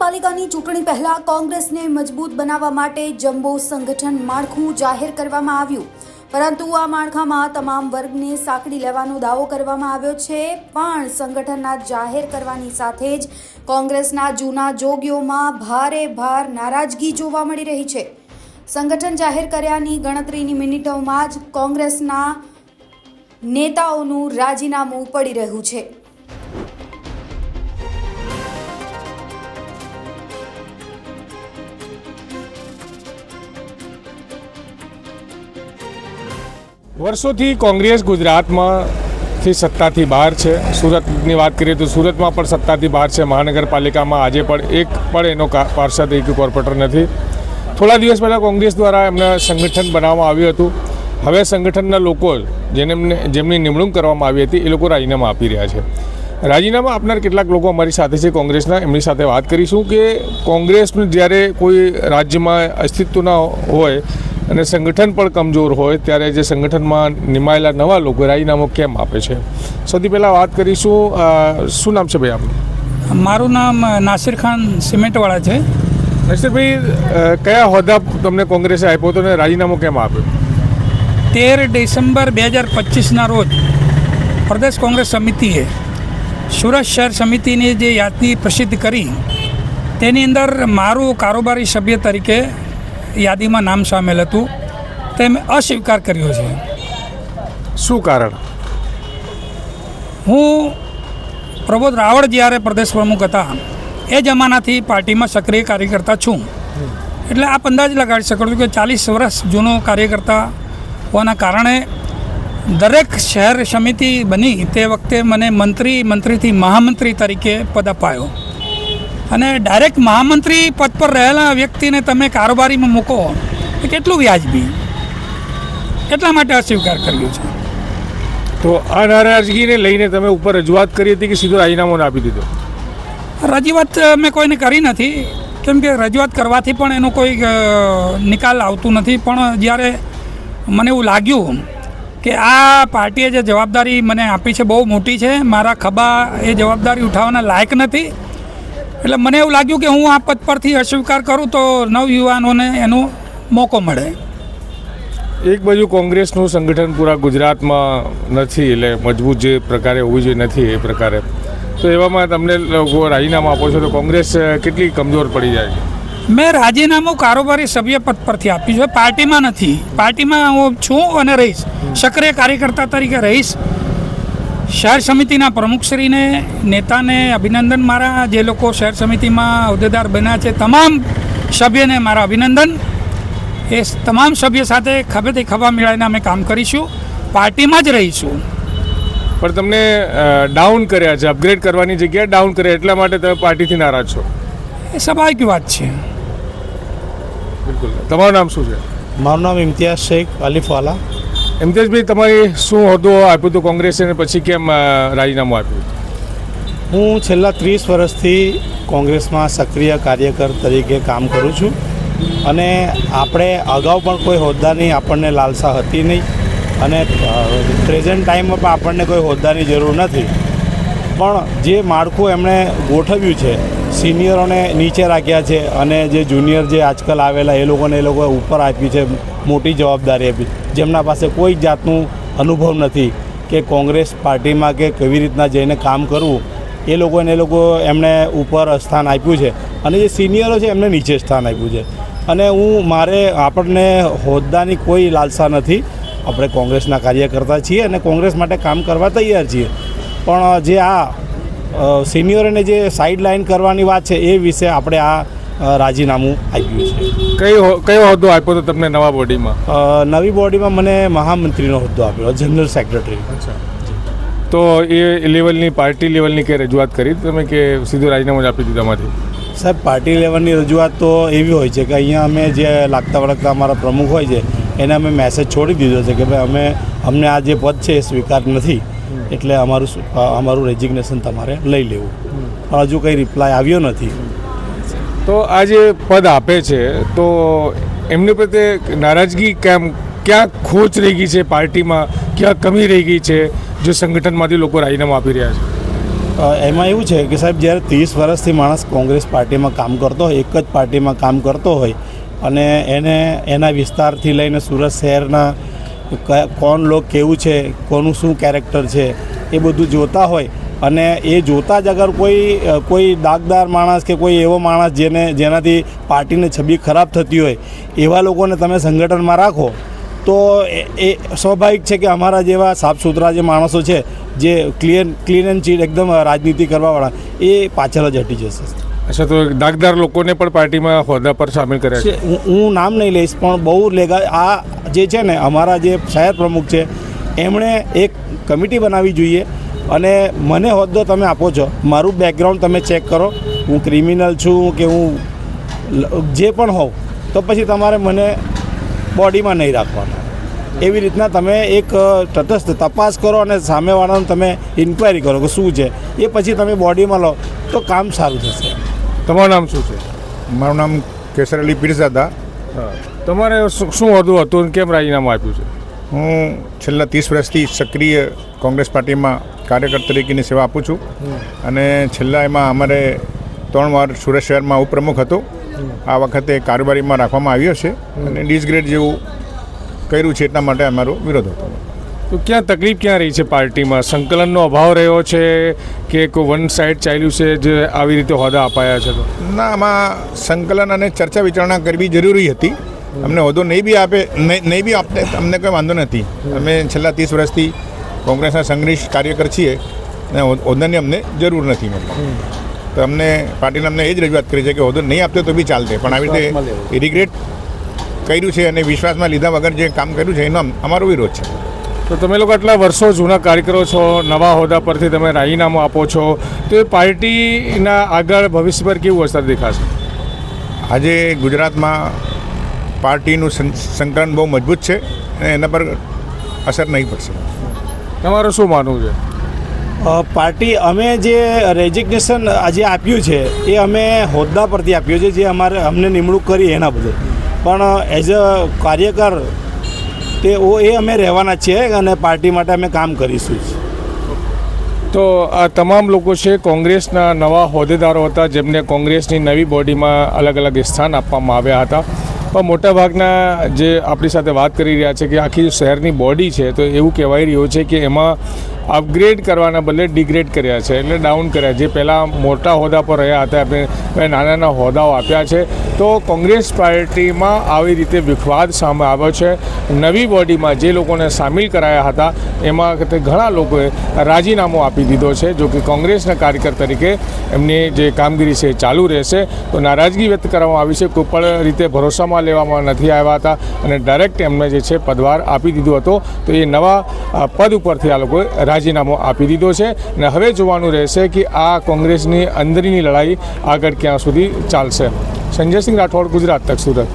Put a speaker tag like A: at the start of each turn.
A: મહાનગરપાલિકાની ચૂંટણી પહેલા કોંગ્રેસને મજબૂત બનાવવા માટે જમ્બો સંગઠન માળખું જાહેર કરવામાં આવ્યું, પરંતુ આ માળખામાં તમામ વર્ગને સાંકળી લેવાનો દાવો કરવામાં આવ્યો છે. પણ સંગઠનના જાહેર કરવાની સાથે જ કોંગ્રેસના જૂના જોગીઓમાં ભારે નારાજગી જોવા મળી રહી છે. સંગઠન જાહેર કર્યાની ગણતરીની મિનિટોમાં જ કોંગ્રેસના નેતાઓનું રાજીનામું પડી રહ્યું છે.
B: વર્ષોથી કોંગ્રેસ ગુજરાતમાંથી સત્તાથી બહાર છે. સુરતની વાત કરીએ તો સુરતમાં પણ સત્તાથી બહાર છે. મહાનગરપાલિકામાં આજે પણ એક પણ એનો પાર્ષદ એક કોર્પોરેટર નથી. થોડા દિવસ પહેલાં કોંગ્રેસ દ્વારા એમને સંગઠન બનાવવામાં આવ્યું હતું. હવે સંગઠનના લોકો જેમની નિમણૂક કરવામાં આવી હતી એ લોકો રાજીનામા આપી રહ્યા છે. રાજીનામા આપનાર કેટલાક લોકો અમારી સાથે છે કોંગ્રેસના, એમની સાથે વાત કરીશું કે કોંગ્રેસનું જ્યારે કોઈ રાજ્યમાં અસ્તિત્વ ન હોય અને સંગઠન પણ કમજોર હોય ત્યારે જે સંગઠનમાં નિમાયેલા નવા લોકો રાજીનામું કેમ આપે છે. સૌથી પહેલાં વાત કરીશું, શું નામ છે ભાઈ આપનું?
C: મારું નામ નાસિર ખાન સિમેન્ટવાળા છે.
B: નાસિરભાઈ, કયા હોદ્દા તમને કોંગ્રેસે આપ્યો હતો અને રાજીનામું કેમ આપ્યું?
C: 13 ડિસેમ્બર 2025ના રોજ પ્રદેશ કોંગ્રેસ સમિતિએ સુરત શહેર સમિતિની જે યાદી પ્રસિદ્ધ કરી તેની અંદર મારું કારોબારી સભ્ય તરીકે યાદીમાં નામ સામેલ હતું, તે મેં અસ્વીકાર કર્યો છે.
B: શું કારણ?
C: હું પ્રબોધ રાવળ જ્યારે પ્રદેશ પ્રમુખ હતા એ જમાનાથી પાર્ટીમાં સક્રિય કાર્યકર્તા છું, એટલે આપ અંદાજ લગાડી શકો છો કે 40 વર્ષ જૂનો કાર્યકર્તા હોવાના કારણે દરેક શહેર સમિતિ બની તે વખતે મને મંત્રીથી મહામંત્રી તરીકે પદ અપાયો અને ડાયરેક્ટ મહામંત્રી પદ પર રહેલા વ્યક્તિને તમે કારોબારીમાં મૂકો એ કેટલું વ્યાજબી, એટલા માટે અસ્વીકાર કર્યો છે.
B: તો આ નારાજગીને લઈને તમે ઉપર રજૂઆત કરી હતી કે સીધો રાજીનામું આપી દીધો?
C: રજૂઆત મેં કોઈને કરી નથી, કેમ કે રજૂઆત કરવાથી પણ એનો કોઈ નિકાલ આવતું નથી. પણ જ્યારે મને એવું લાગ્યું કે આ પાર્ટીએ જે જવાબદારી મને આપી છે બહુ મોટી છે, મારા ખભા એ જવાબદારી ઉઠાવવાના લાયક નથી, એટલે મને એવું લાગ્યું કે હું આ પદ પરથી અસ્વીકાર કરું તો નવયુવાનોને એનો મોકો મળે.
B: એક બાજુ કોંગ્રેસનું સંગઠન પૂરા ગુજરાતમાં નથી, એટલે મજબૂત જે પ્રકારે હોવી જોઈએ નથી એ પ્રકારે, તો એવામાં તમને લોકો રાજીનામું આપો છો તો કોંગ્રેસ કેટલી કમજોર પડી જાય?
C: મેં રાજીનામું કારોબારી સભ્ય પદ પરથી આપ્યું છે, પાર્ટીમાં નથી. પાર્ટીમાં હું છું અને રહીશ, સક્રિય કાર્યકર્તા તરીકે રહીશ. શહેર સમિતિના પ્રમુખશ્રીને, નેતાને અભિનંદન. મારા જે લોકો શહેર સમિતિમાં હોદ્દેદાર બન્યા છે તમામ સભ્યને મારા અભિનંદન. એ તમામ સભ્ય સાથે ખભેથી ખભા મિલાવીને અમે કામ કરીશું, પાર્ટીમાં જ રહીશું.
B: પણ તમને ડાઉન કર્યા છે, અપગ્રેડ કરવાની જગ્યાએ ડાઉન કર્યા, એટલા માટે તમે પાર્ટીથી નારાજ છો?
C: એ સ્વાભાવિક વાત છે.
B: બિલકુલ. તમારું નામ શું છે?
D: મારું નામ ઇમ્તિયાઝ શેખ અલીફવાલા.
B: ઇમ્તિયાઝભાઈ, તમારી શું હોદ્દો આપ્યું હતું કોંગ્રેસે અને પછી કેમ રાજીનામું આપ્યું?
D: હું છેલ્લા 30 વર્ષથી કોંગ્રેસમાં સક્રિય કાર્યકર તરીકે કામ કરું છું અને આપણે અગાઉ પણ કોઈ હોદ્દાની આપણને લાલસા હતી નહીં અને પ્રેઝન્ટ ટાઈમમાં પણ આપણને કોઈ હોદ્દાની જરૂર નથી. પણ જે માળખું એમણે ગોઠવ્યું છે, સિનિયરોને નીચે રાખ્યા છે અને જે જુનિયર જે આજકાલ આવેલા એ લોકોએ ઉપર આપી છે, મોટી જવાબદારી આપી, જેમના પાસે કોઈ જાતનું અનુભવ નથી કે કોંગ્રેસ પાર્ટીમાં કે કેવી રીતના જઈને કામ કરવું, એ એમણે ઉપર સ્થાન આપ્યું છે અને જે સિનિયરો છે એમને નીચે સ્થાન આપ્યું છે. અને આપણને હોદ્દાની કોઈ લાલસા નથી. આપણે કોંગ્રેસના કાર્યકર્તા છીએ અને કોંગ્રેસ માટે કામ કરવા તૈયાર છીએ. પણ જે આ સિનિયરોને જે સાઇડ લાઇન કરવાની વાત છે એ વિશે આપણે આ રાજીનામું આપ્યું છે.
B: કયો હોદ્દો આપ્યો હતો તમને નવા બોડીમાં?
D: નવી બોડીમાં મને મહામંત્રીનો હોદ્દો આપ્યો, જનરલ સેક્રેટરી.
B: તો એ લેવલની પાર્ટી લેવલની કંઈ રજૂઆત કરી તમે કે સીધું રાજીનામું આપી દીધું તમારી?
D: સાહેબ, પાર્ટી લેવલની રજૂઆત તો એવી હોય છે કે અહીંયા અમે જે લાગતા વળગતા અમારા પ્રમુખ હોય છે એને અમે મેસેજ છોડી દીધો છે કે ભાઈ અમને આ જે પદ છે એ સ્વીકાર નથી, એટલે અમારું રેઝિગ્નેશન તમારે લઈ લેવું. પણ હજુ કંઈ રિપ્લાય આવ્યો નથી.
B: તો આ જે પદ આપે છે તો એમની પ્રત્યે નારાજગી ક્યાં ખોચ રહી ગઈ છે પાર્ટીમાં, ક્યાં કમી રહી ગઈ છે જો સંગઠનમાંથી લોકો રાજીનામું આપી રહ્યા છે?
D: એમાં એવું છે કે સાહેબ જ્યારે 30 વર્ષથી માણસ કોંગ્રેસ પાર્ટીમાં કામ કરતો હોય, એક જ પાર્ટીમાં કામ કરતો હોય અને એને એના વિસ્તારથી લઈને સુરત શહેરના કોણ લોક કેવું છે, કોનું શું કેરેક્ટર છે એ બધું જોતા હોય અને એ જોતાં જ અગર કોઈ દાગદાર માણસ કે કોઈ એવો માણસ જેનાથી પાર્ટીની છબી ખરાબ થતી હોય એવા લોકોને તમે સંગઠનમાં રાખો તો એ સ્વાભાવિક છે કે અમારા જેવા સાફ સુથરા જે માણસો છે, જે ક્લીન એન્ડ ચીટ એકદમ રાજનીતિ કરવાવાળા, એ પાછળ જ હટી જશે.
B: અચ્છા, તો દાગદાર લોકોને પણ પાર્ટીમાં હોદ્દા પર સામેલ કર્યા છે?
D: હું નામ નહીં લઈશ, પણ બહુ આ જે છે ને અમારા જે શહેર પ્રમુખ છે એમણે એક કમિટી બનાવવી જોઈએ અને મને હોદ્દો તમે આપો છો, મારું બેકગ્રાઉન્ડ તમે ચેક કરો, હું ક્રિમિનલ છું કે હું જે પણ હોઉં, તો પછી તમારે મને બોડીમાં નહીં રાખવાના. એવી રીતના તમે એક તટસ્થ તપાસ કરો અને સામેવાળાને તમે ઇન્ક્વાયરી કરો કે શું છે, એ પછી તમે બોડીમાં લો તો કામ સારું થશે.
B: તમારું નામ શું છે?
E: મારું નામ કેસર અલી પીરઝાદા.
B: તમારે શું હોદ્દો હતું અને કેમ રાજીનામું આપ્યું છે?
E: હું છેલ્લા 30 વર્ષથી સક્રિય કોંગ્રેસ પાર્ટીમાં કાર્યકર તરીકેની સેવા આપું છું અને છેલ્લા એમાં અમારે 3 વાર સુરત શહેરમાં ઉપપ્રમુખ હતો. આ વખતે કારોબારીમાં રાખવામાં આવ્યો છે અને ડિસગ્રેડ જેવું કર્યું છે, એટલા માટે અમારો વિરોધ હતો.
B: તો ક્યાં તકલીફ ક્યાં રહી છે પાર્ટીમાં? સંકલનનો અભાવ રહ્યો છે કે કોઈ વન સાઇડ ચાલ્યું છે જે આવી રીતે હોદ્દા અપાયા છે? તો
E: ના, આમાં સંકલન અને ચર્ચા વિચારણા કરવી જરૂરી હતી. અમને હોદ્દો નહીં બી આપે અમને કોઈ વાંધો નથી. અમે છેલ્લા 30 વર્ષથી કોંગ્રેસના સંઘનિષ્ઠ કાર્યકર છીએ અને હોદ્દાની અમને જરૂર નથી. તો અમને પાર્ટીને અમને એ જ રજૂઆત કરી છે કે હોદ્દો નહીં આપતો તો બી ચાલતે, પણ આવી રીતે રિગ્રેટ કર્યું છે અને વિશ્વાસમાં લીધા વગર જે કામ કર્યું છે એનો અમારો વિરોધ છે.
B: તો તમે લોકો આટલા વર્ષો જૂના કાર્યકરો છો, નવા હોદ્દા પરથી તમે રાજીનામું આપો છો, તો એ પાર્ટીના આગળ ભવિષ્ય પર કેવું અસર દેખાશે?
E: આજે ગુજરાતમાં પાર્ટીનું સંકલન બહુ મજબૂત છે અને એના પર અસર નહીં પડશે.
B: તમારું શું માનવું છે?
D: પાર્ટી અમે જે રેઝિગ્નેશન આજે આપ્યું છે એ અમે હોદ્દા પરથી આપ્યું છે, જે અમને નિમણૂક કરી એના બદલે, પણ એઝ અ કાર્યકર એ અમે રહેવાના છીએ અને પાર્ટી માટે અમે કામ કરીશું જ.
B: તો આ તમામ લોકો છે કોંગ્રેસના નવા હોદ્દેદારો હતા જેમને કોંગ્રેસની નવી બોડીમાં અલગ અલગ સ્થાન આપવામાં આવ્યા હતા, પણ મોટાભાગના જે આપણી સાથે વાત કરી રહ્યા છે કે આખી શહેરની બોડી છે તો એવું કહેવાય રહ્યું છે કે એમાં અપગ્રેડ કરવાના બદલે ડિગ્રેડ કર્યા છે, એટલે ડાઉન કર્યા. જે પહેલાં મોટા હોદ્દા પર રહ્યા હતા આપણે નાના નાના હોદ્દાઓ આપ્યા છે. તો કોંગ્રેસ પાર્ટીમાં આવી રીતે વિખવાદ સામે આવ્યો છે. નવી બોડીમાં જે લોકોને સામેલ કરાયા હતા એમાં ઘણા લોકોએ રાજીનામું આપી દીધો છે. જો કે કોંગ્રેસના કાર્યકર તરીકે એમની જે કામગીરી છે એ ચાલુ રહેશે. તો નારાજગી વ્યક્ત કરવામાં આવી છે, કોઈ પણ રીતે ભરોસામાં લેવામાં નથી આવ્યા હતા અને ડાયરેક્ટ એમને જે છે પદભાર આપી દીધો હતો. તો એ નવા પદ ઉપરથી આ લોકોએ રાજીનામું આપી દીધો છે અને હવે જોવાનું રહેશે કે આ કોંગ્રેસની અંદરની લડાઈ આગળ ક્યાં સુધી ચાલશે. સંજય સિંહ રાઠોડ, ગુજરાત તક, સુરત.